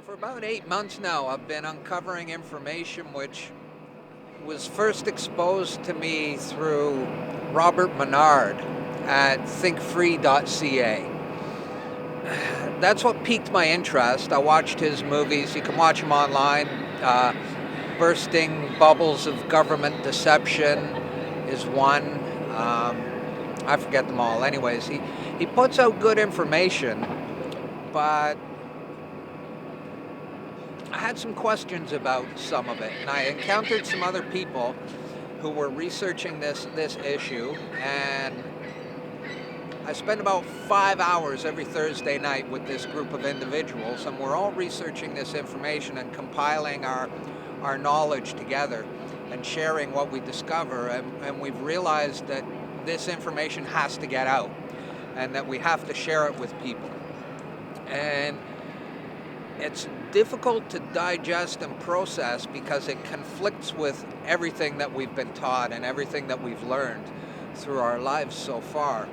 For about 8 months now, I've been uncovering information which was first exposed to me through Robert Menard at thinkfree.ca. That's what piqued my interest. I watched his movies. You can watch them online. Bursting Bubbles of Government Deception is one. I forget them all. Anyways, he puts out good information, but I had some questions about some of it, and I encountered some other people who were researching this issue, and I spend about 5 hours every Thursday night with this group of individuals, and we're all researching this information and compiling our knowledge together and sharing what we discover, and we've realized that this information has to get out and that we have to share it with people. And it's difficult to digest and process because it conflicts with everything that we've been taught and everything that we've learned through our lives so far.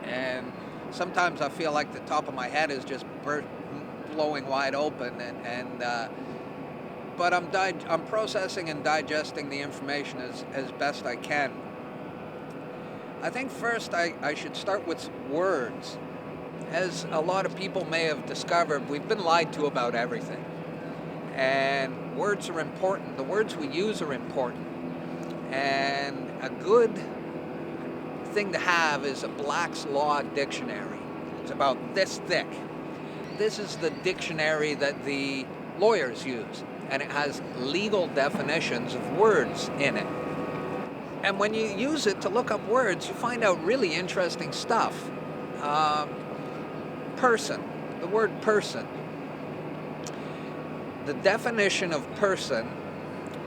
And sometimes I feel like the top of my head is just blowing wide open, but I'm processing and digesting the information as best I can. I think first I should start with words. As a lot of people may have discovered, we've been lied to about everything. And words are important. The words we use are important. And a good thing to have is a Black's Law dictionary. It's about this thick. This is the dictionary that the lawyers use, and it has legal definitions of words in it. And when you use it to look up words, you find out really interesting stuff. Person, the word person. The definition of person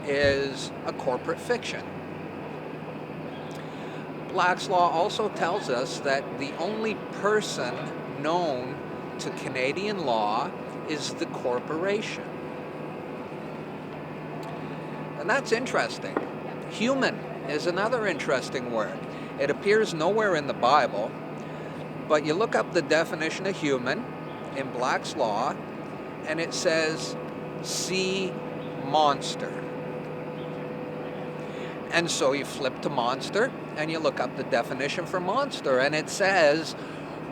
is a corporate fiction. Black's Law also tells us that the only person known to Canadian law is the corporation. And that's interesting. Human is another interesting word. It appears nowhere in the Bible, but you look up the definition of human in Black's Law, and it says sea monster. And so you flip to monster, and you look up the definition for monster, and it says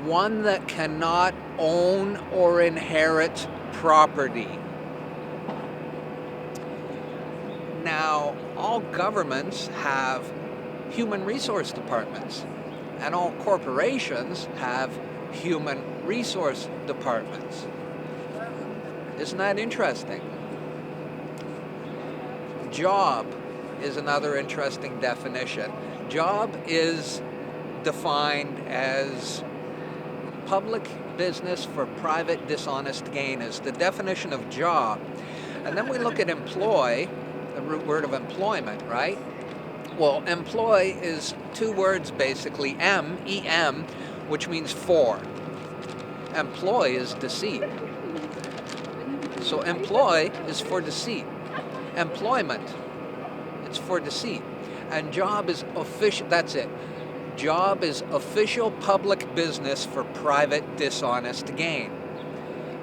one that cannot own or inherit property. Now, all governments have human resource departments, and all corporations have human resource departments. Isn't that interesting? Job is another interesting definition. Job is defined as public business for private dishonest gain is the definition of job. And then we look at employ, the root word of employment, right? Well, employ is two words basically, E-M, which means for. Employ is deceit. So employ is for deceit. Employment, it's for deceit. And job is official, that's it. Job is official public business for private dishonest gain.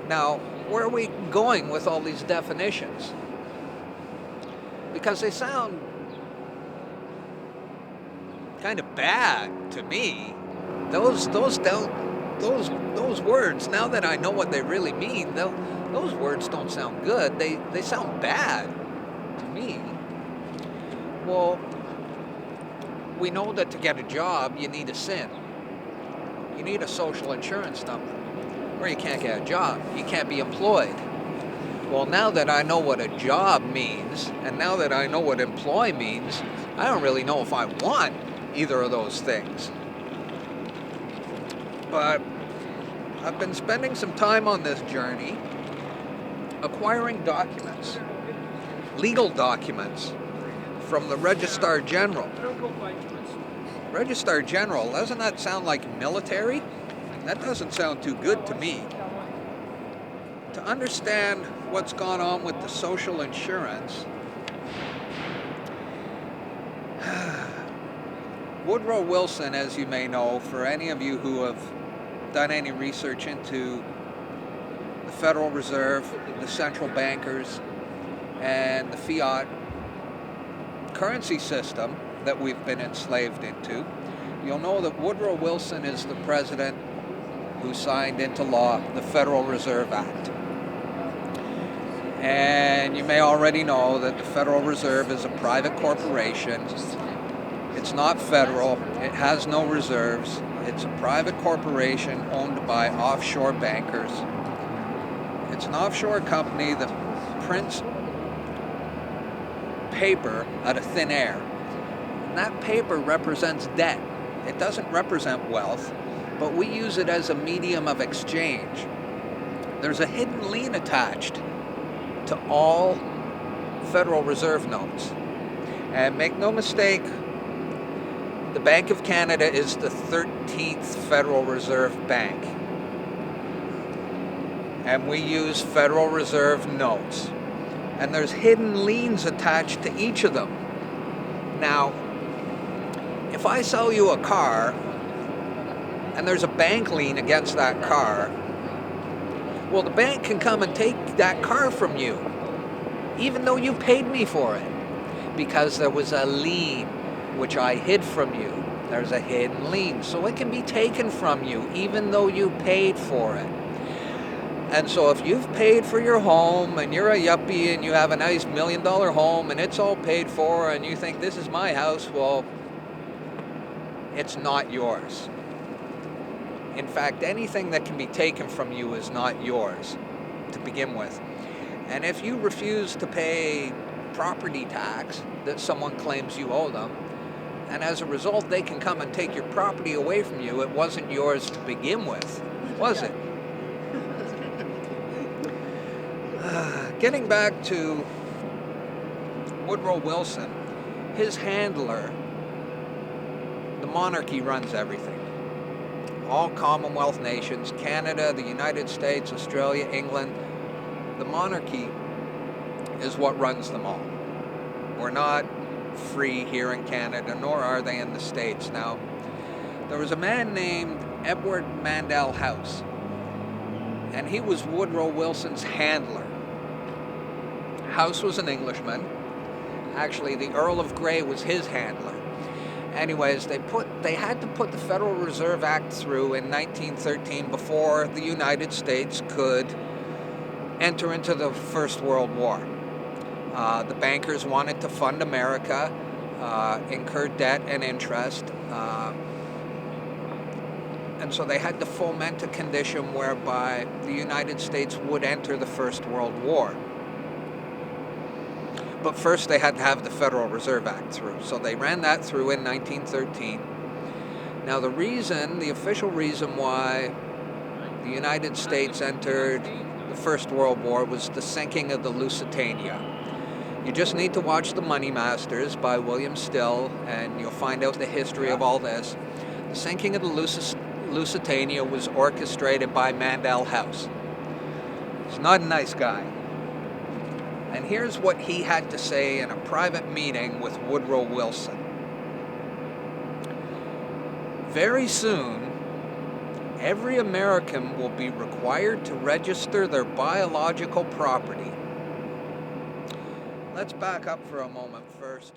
Now, where are we going with all these definitions? Because they sound kind of bad to me. Those words, now that I know what they really mean, those words don't sound good. They sound bad to me. Well, we know that to get a job, you need a SIN. You need a social insurance number, or you can't get a job. You can't be employed. Well, now that I know what a job means, and now that I know what employ means, I don't really know if I want either of those things. But I've been spending some time on this journey acquiring documents, legal documents, from the Registrar General. Registrar General, doesn't that sound like military? That doesn't sound too good to me. To understand what's gone on with the social insurance, Woodrow Wilson, as you may know, for any of you who have done any research into the Federal Reserve, the central bankers, and the fiat currency system that we've been enslaved into, you'll know that Woodrow Wilson is the president who signed into law the Federal Reserve Act. And you may already know that the Federal Reserve is a private corporation. It's not federal. It has no reserves. It's a private corporation owned by offshore bankers. It's an offshore company that prints paper out of thin air. And that paper represents debt. It doesn't represent wealth, but we use it as a medium of exchange. There's a hidden lien attached to all Federal Reserve notes. And make no mistake, the Bank of Canada is the 13th Federal Reserve Bank. And we use Federal Reserve notes. And there's hidden liens attached to each of them. Now, if I sell you a car, and there's a bank lien against that car, well, the bank can come and take that car from you, even though you paid me for it, because there was a lien which I hid from you. There's a hidden lien, so it can be taken from you, even though you paid for it. And so if you've paid for your home, and you're a yuppie, and you have a nice $1 million home, and it's all paid for, and you think this is my house, well, it's not yours. In fact, anything that can be taken from you is not yours to begin with. And if you refuse to pay property tax that someone claims you owe them, and as a result they can come and take your property away from you, it wasn't yours to begin with, was it? Getting back to Woodrow Wilson, his handler, the monarchy runs everything. All Commonwealth nations, Canada, the United States, Australia, England, the monarchy is what runs them all. We're not free here in Canada, nor are they in the States. Now, there was a man named Edward Mandell House, and he was Woodrow Wilson's handler. House was an Englishman. Actually, the Earl of Grey was his handler. Anyways, they had to put the Federal Reserve Act through in 1913 before the United States could enter into the First World War. The bankers wanted to fund America, incur debt and interest, and so they had to foment a condition whereby the United States would enter the First World War. But first they had to have the Federal Reserve Act through. So they ran that through in 1913. Now the official reason why the United States entered the First World War was the sinking of the Lusitania. You just need to watch The Money Masters by William Still, and you'll find out the history of all this. The sinking of the Lusitania was orchestrated by Mandell House. He's not a nice guy. And here's what he had to say in a private meeting with Woodrow Wilson. Very soon, every American will be required to register their biological property. Let's back up for a moment first.